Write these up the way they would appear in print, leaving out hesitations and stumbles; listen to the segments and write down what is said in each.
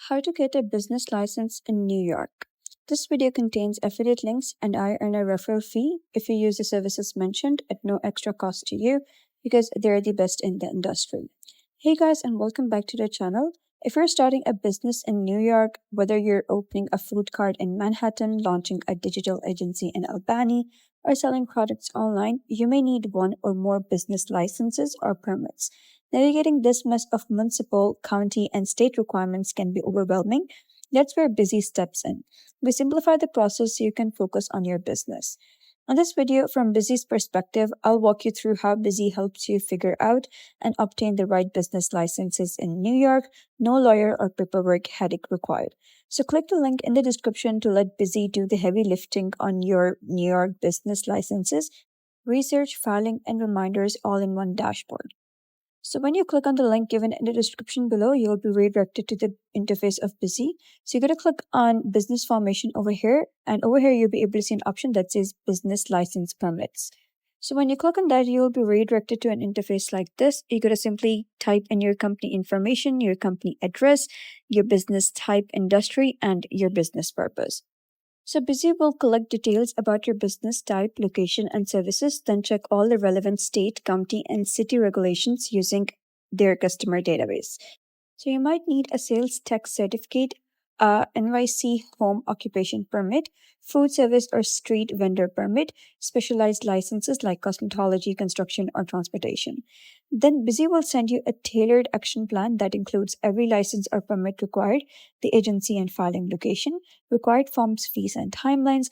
How to get a business license in New York. This video contains affiliate links and I earn a referral fee if you use the services mentioned at no extra cost to you because they're the best in the industry. Hey guys, and welcome back to the channel. If you're starting a business in New York, whether you're opening a food cart in Manhattan, launching a digital agency in Albany, or selling products online, you may need one or more business licenses or permits. Navigating this mess of municipal, county, and state requirements can be overwhelming. That's where Busy steps in. We simplify the process so you can focus on your business. On this video, from Busy's perspective, I'll walk you through how Busy helps you figure out and obtain the right business licenses in New York. No lawyer or paperwork headache required. So click the link in the description to let Busy do the heavy lifting on your New York business licenses, research, filing, and reminders all in one dashboard. So when you click on the link given in the description below, you'll be redirected to the interface of Busy. So you're going to click on business formation over here, and over here you'll be able to see an option that says business license permits. So when you click on that, you'll be redirected to an interface like this. You're going to simply type in your company information, your company address, your business type, industry, and your business purpose. So Busy will collect details about your business type, location, and services, then check all the relevant state, county, and city regulations using their customer database. So you might need a sales tax certificate, a NYC home occupation permit, food service or street vendor permit, specialized licenses like cosmetology, construction, or transportation. Then Busy will send you a tailored action plan that includes every license or permit required, the agency and filing location, required forms, fees, and timelines.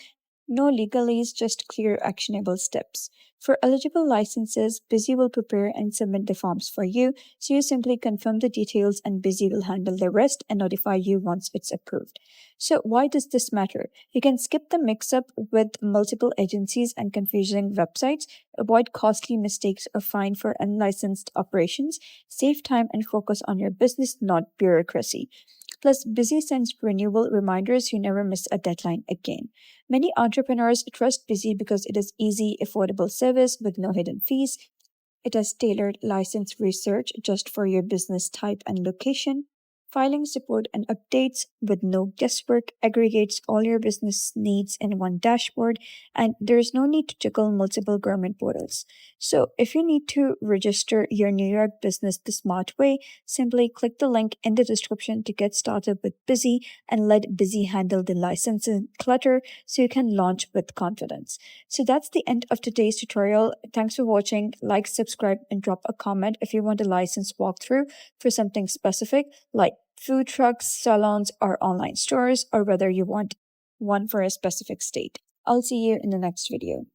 No legalese, just clear actionable steps. For eligible licenses, Busy will prepare and submit the forms for you, so you simply confirm the details and Busy will handle the rest and notify you once it's approved. So why does this matter? You can skip the mix-up with multiple agencies and confusing websites, avoid costly mistakes or fine for unlicensed operations, save time and focus on your business, not bureaucracy. Plus, Busy sends renewal reminders you never miss a deadline again. Many entrepreneurs trust Busy because it is easy, affordable service with no hidden fees. It has tailored license research just for your business type and location. Filing support and updates with no guesswork, aggregates all your business needs in one dashboard, and there's no need to juggle multiple government portals. So if you need to register your New York business the smart way, simply click the link in the description to get started with Busy and let Busy handle the licensing clutter so you can launch with confidence. So that's the end of today's tutorial. Thanks for watching. Like, subscribe, and drop a comment if you want a license walkthrough for something specific like food trucks, salons, or online stores, or whether you want one for a specific state. I'll see you in the next video.